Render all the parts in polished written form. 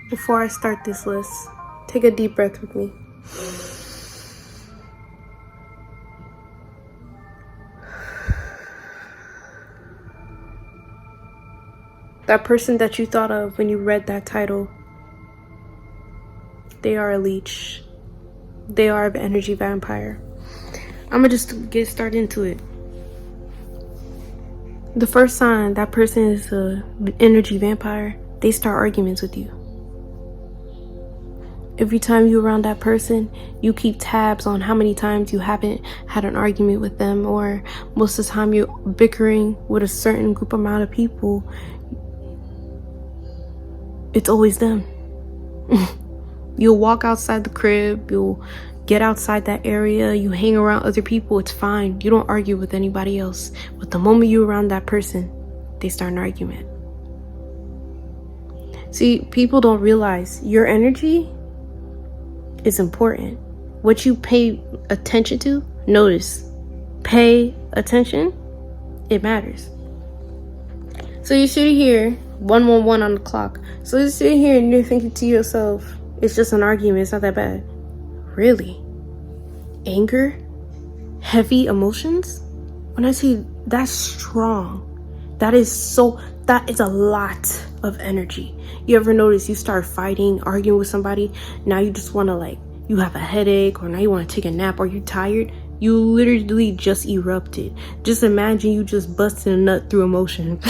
Before I start this list, take a deep breath with me. That person that you thought of when you read that title, they are a leech. They are an energy vampire. I'm gonna just get started into it. The first sign that person is an energy vampire, they start arguments with you. Every time you're around that person, you keep tabs on how many times you haven't had an argument with them, or most of the time you're bickering with a certain group amount of people. It's always them. You'll walk outside the crib, you'll get outside that area, you hang around other people, it's fine. You don't argue with anybody else. But the moment you're around that person, they start an argument. See, people don't realize your energy is important. What you pay attention to, notice, pay attention, it matters. So you're sitting here, 111 on the clock. So you're sitting here and you're thinking to yourself, it's just an argument, it's not that bad. Really? Anger? Heavy emotions? When I say that's strong, that is a lot of energy. You ever notice you start fighting, arguing with somebody, now you just want to you have a headache, or now you want to take a nap, or you're tired, you literally just erupted. Just imagine you just busting a nut through emotion.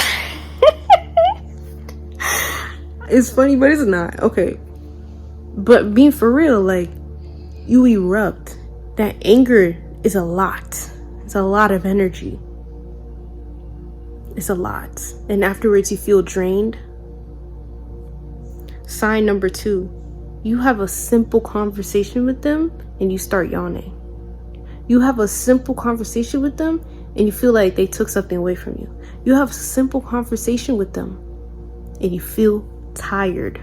It's funny, but it's not. Okay. But being for real, you erupt. That anger is a lot. It's a lot of energy. It's a lot. And afterwards you feel drained. Sign number 2. You have a simple conversation with them and you start yawning. You have a simple conversation with them and you feel like they took something away from you. You have a simple conversation with them and you feel tired.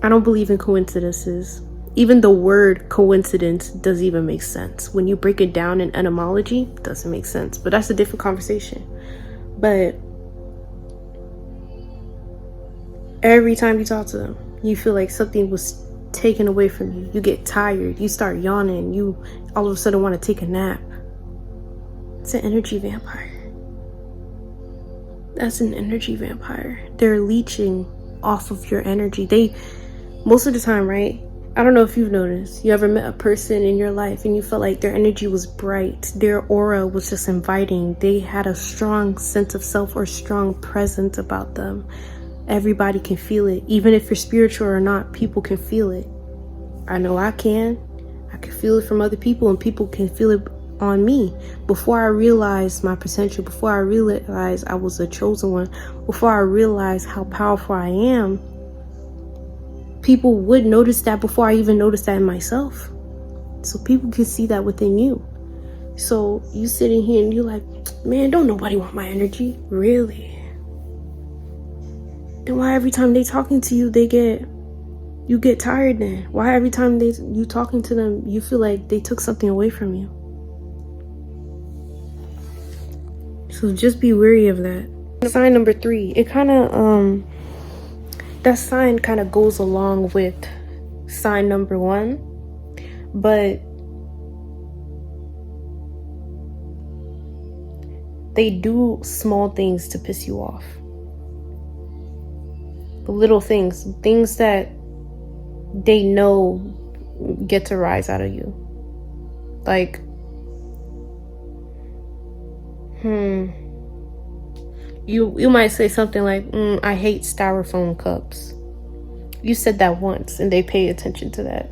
I don't believe in coincidences. Even the word coincidence doesn't even make sense. When you break it down in etymology, it doesn't make sense. But that's a different conversation. But every time you talk to them, you feel like something was taken away from you. You get tired. You start yawning. You all of a sudden want to take a nap. It's an energy vampire. That's an energy vampire. They're leeching off of your energy. Most of the time, right? I don't know if you've noticed, you ever met a person in your life and you felt like their energy was bright, their aura was just inviting, they had a strong sense of self or strong presence about them. Everybody can feel it. Even if you're spiritual or not, people can feel it. I know I can feel it from other people, and people can feel it on me. Before I realized my potential, before I realized I was a chosen one, before I realized how powerful I am, people would notice that before I even noticed that in myself. So people can see that within you. So you sitting here and you're like, man, don't nobody want my energy. Really? Then why every time they talking to you, you get tired then? Why every time you talking to them, you feel like they took something away from you? So just be wary of that. Sign number 3, that sign kind of goes along with sign number 1, but they do small things to piss you off. Little things that they know get a rise out of you. You might say something like, I hate styrofoam cups. You said that once and they pay attention to that.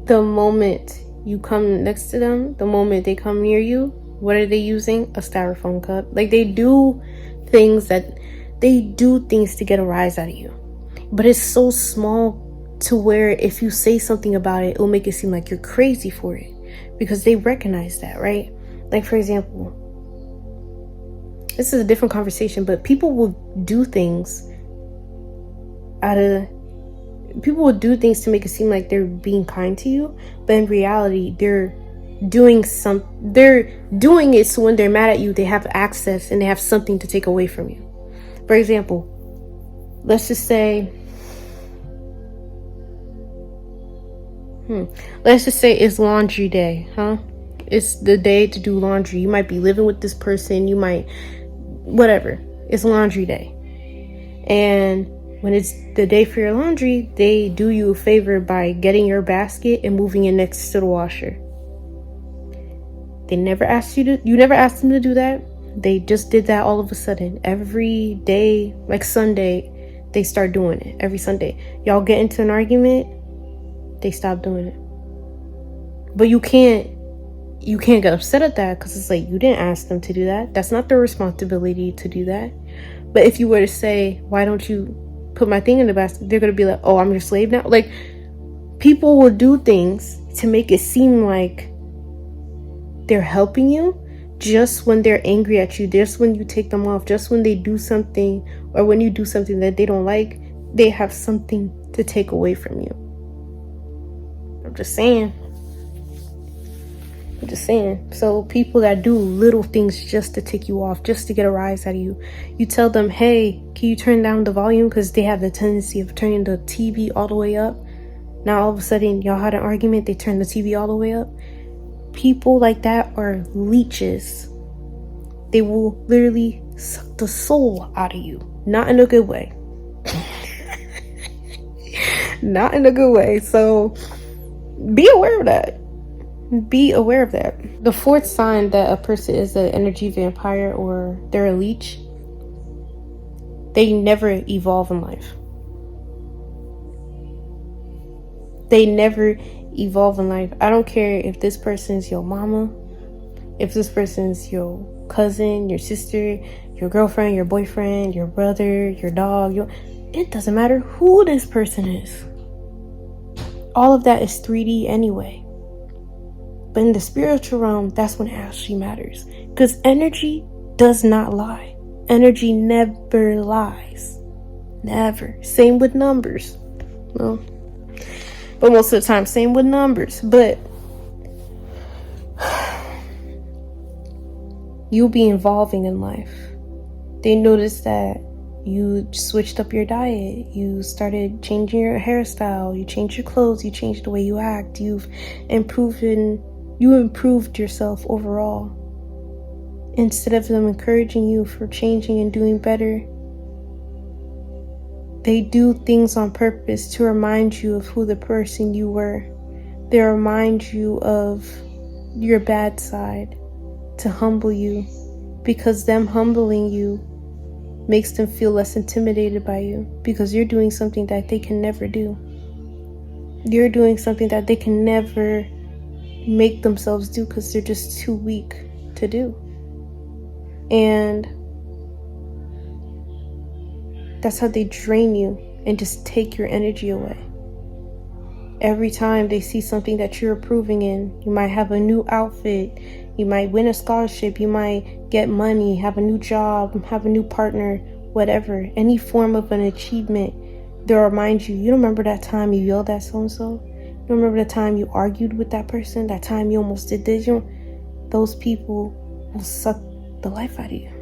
The moment you come next to them, the moment they come near you, what are they using? A styrofoam cup. They do things to get a rise out of you. But it's so small to where if you say something about it, it'll make it seem like you're crazy for it. Because they recognize that, right? For example, this is a different conversation, but people will do things to make it seem like they're being kind to you, but in reality they're they're doing it so when they're mad at you, they have access and they have something to take away from you. For example, let's just say it's laundry day, huh? It's the day to do laundry. You might be living with this person, you might, whatever. It's laundry day. And when it's the day for your laundry, they do you a favor by getting your basket and moving it next to the washer. You never asked them to do that. They just did that all of a sudden. Every day, like Sunday, they start doing it. Every Sunday. Y'all get into an argument, they stop doing it. But you can't get upset at that, because it's like, you didn't ask them to do that. That's not their responsibility to do that. But if you were to say, why don't you put my thing in the basket, they're going to be like, oh, I'm your slave now. Like, people will do things to make it seem like they're helping you just when they're angry at you, just when you take them off, just when they do something, or when you do something that they don't like, they have something to take away from you. I'm just saying. So people that do little things just to tick you off, just to get a rise out of you, you tell them, hey, can you turn down the volume? Because they have the tendency of turning the TV all the way up. Now all of a sudden y'all had an argument, they turn the TV all the way up. People like that are leeches. They will literally suck the soul out of you. Not in a good way. Not in a good way. So be aware of that. The fourth sign that a person is an energy vampire or they're a leech, they never evolve in life. I don't care if this person's your mama, if this person's your cousin, your sister, your girlfriend, your boyfriend, your brother, your dog, it doesn't matter who this person is. All of that is 3D anyway. But in the spiritual realm, that's when it actually matters. Because energy does not lie. Energy never lies. Never. Same with numbers. Well, but most of the time, same with numbers. But you'll be evolving in life. They notice that you switched up your diet. You started changing your hairstyle. You changed your clothes. You changed the way you act. You improved yourself overall. Instead of them encouraging you for changing and doing better, they do things on purpose to remind you of who the person you were. They remind you of your bad side to humble you, because them humbling you makes them feel less intimidated by you, because you're doing something that they can never do. You're doing something that they can never make themselves do, because they're just too weak to do. And that's how they drain you and just take your energy away. Every time they see something that you're approving in, you might have a new outfit, you might win a scholarship, you might get money, have a new job, have a new partner, whatever, any form of an achievement, they'll remind you, you remember that time you yelled at so-and-so? You remember the time you argued with that person? That time you almost did this? Those people will suck the life out of you.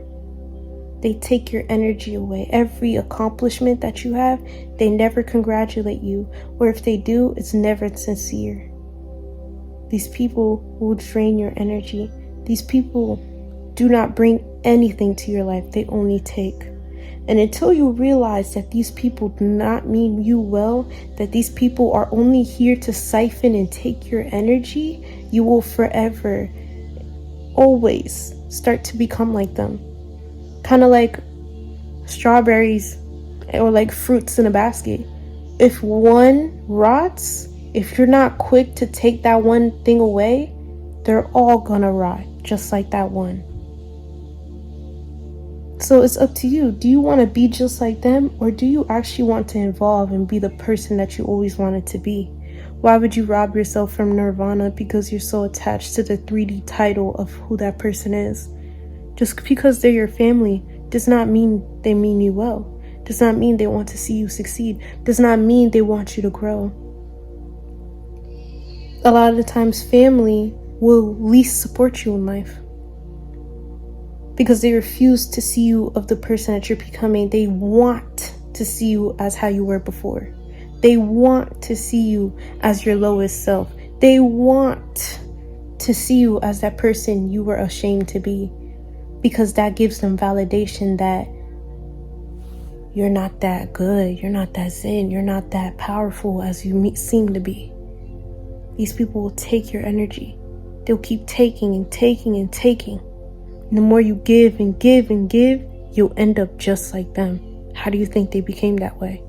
They take your energy away. Every accomplishment that you have, they never congratulate you. Or if they do, it's never sincere. These people will drain your energy. These people do not bring anything to your life. They only take. And until you realize that these people do not mean you well, that these people are only here to siphon and take your energy, you will forever, always start to become like them. Kind of like strawberries or like fruits in a basket. If one rots, if you're not quick to take that one thing away, they're all gonna rot, just like that one. So it's up to you. Do you want to be just like them, or do you actually want to evolve and be the person that you always wanted to be? Why would you rob yourself from nirvana because you're so attached to the 3D title of who that person is? Just because they're your family does not mean they mean you well. Does not mean they want to see you succeed. Does not mean they want you to grow. A lot of the times family will least support you in life. Because they refuse to see you of the person that you're becoming. They want to see you as how you were before. They want to see you as your lowest self. They want to see you as that person you were ashamed to be. Because that gives them validation that you're not that good, you're not that zen, you're not that powerful as you seem to be. These people will take your energy. They'll keep taking and taking and taking. And the more you give and give and give, you'll end up just like them. How do you think they became that way?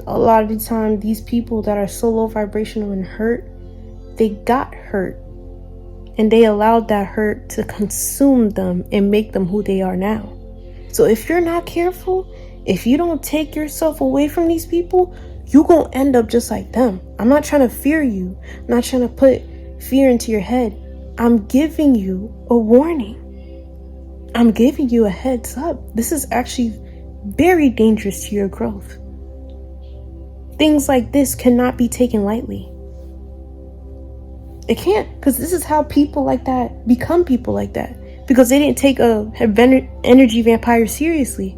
A lot of the time, these people that are so low vibrational and hurt, they got hurt. And they allowed that hurt to consume them and make them who they are now. So if you're not careful, if you don't take yourself away from these people, you're going to end up just like them. I'm not trying to fear you. I'm not trying to put fear into your head. I'm giving you a warning. I'm giving you a heads up. This is actually very dangerous to your growth. Things like this cannot be taken lightly. It can't, because this is how people like that become people like that. Because they didn't take a energy vampire seriously.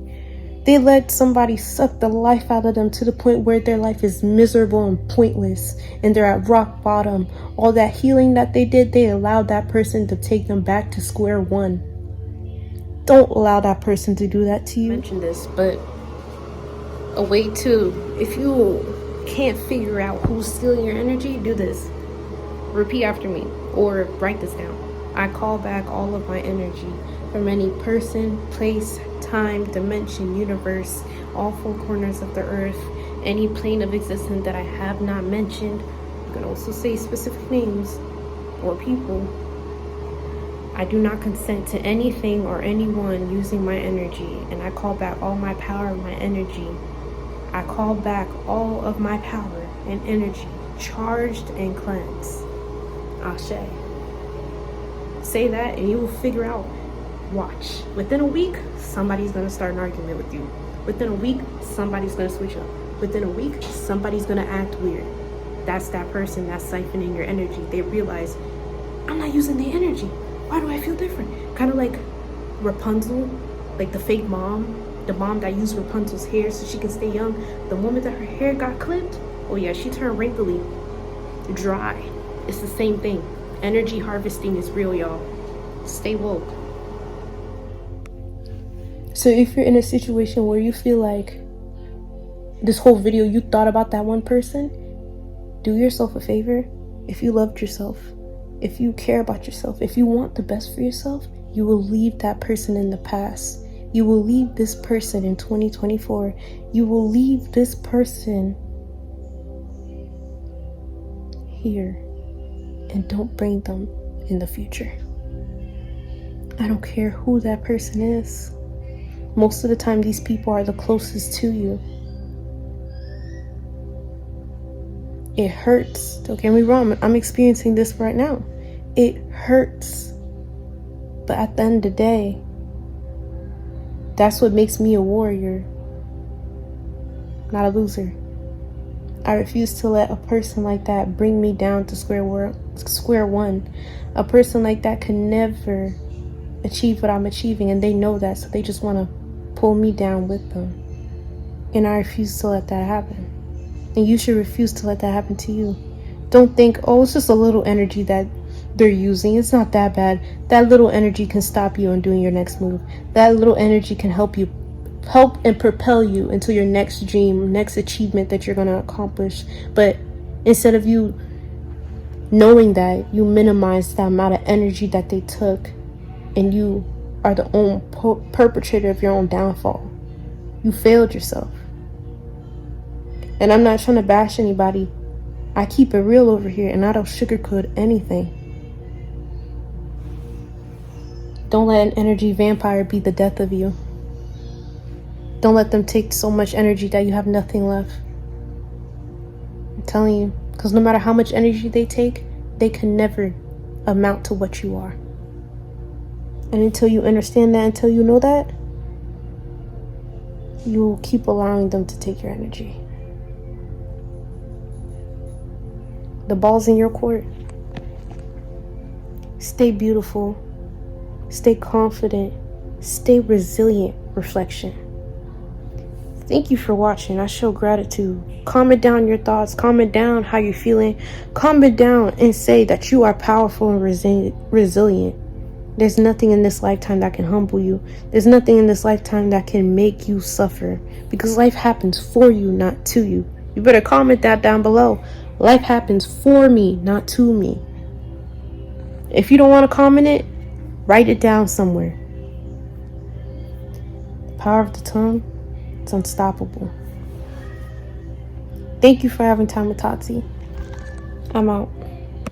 They let somebody suck the life out of them to the point where their life is miserable and pointless and they're at rock bottom. All that healing that they did, they allowed that person to take them back to square one. Don't allow that person to do that to you. I mentioned this, but a way to, if you can't figure out who's stealing your energy, do this. Repeat after me or write this down. I call back all of my energy from any person, place, time, dimension, universe, all four corners of the earth, any plane of existence that I have not mentioned. You can also say specific names or people. I do not consent to anything or anyone using my energy, and I call back all my power and my energy. I call back all of my power and energy, charged and cleansed. Ashe. Say that and you will figure out. Watch. Within a week, somebody's going to start an argument with you. Within a week, somebody's going to switch up. Within a week, somebody's going to act weird. That's that person that's siphoning your energy. They realize, I'm not using the energy. Why do I feel different? Kind of like Rapunzel, like the fake mom. The mom that used Rapunzel's hair so she can stay young. The moment that her hair got clipped, oh yeah, she turned wrinkly, dry. It's the same thing. Energy harvesting is real, y'all. Stay woke. So if you're in a situation where you feel like this whole video you thought about that one person, do yourself a favor. If you loved yourself, if you care about yourself, if you want the best for yourself, you will leave that person in the past. You will leave this person in 2024. You will leave this person here and don't bring them in the future. I don't care who that person is. Most of the time, these people are the closest to you. It hurts. Don't get me wrong. I'm experiencing this right now. It hurts. But at the end of the day, that's what makes me a warrior, not a loser. I refuse to let a person like that bring me down to square one. A person like that can never achieve what I'm achieving, and they know that, so they just want to pull me down with them. And I refuse to let that happen. And you should refuse to let that happen to you. Don't think, oh, it's just a little energy that they're using. It's not that bad. That little energy can stop you on doing your next move. That little energy can help and propel you into your next dream, next achievement that you're going to accomplish. But instead of you knowing that, you minimize the amount of energy that they took, and you are the own perpetrator of your own downfall. You failed yourself. And I'm not trying to bash anybody. I keep it real over here, and I don't sugarcoat anything. Don't let an energy vampire be the death of you. Don't let them take so much energy that you have nothing left. I'm telling you, because no matter how much energy they take, they can never amount to what you are. And until you understand that, until you know that, you will keep allowing them to take your energy. The ball's in your court. Stay beautiful. Stay confident. Stay resilient, reflection. Thank you for watching. I show gratitude. Comment down your thoughts. Comment down how you're feeling. Comment down and say that you are powerful and resilient. There's nothing in this lifetime that can humble you. There's nothing in this lifetime that can make you suffer, because life happens for you, not to you. You better comment that down below. Life happens for me, not to me. If you don't want to comment it, write it down somewhere. The power of the tongue, it's unstoppable. Thank you for having time with Tati. I'm out.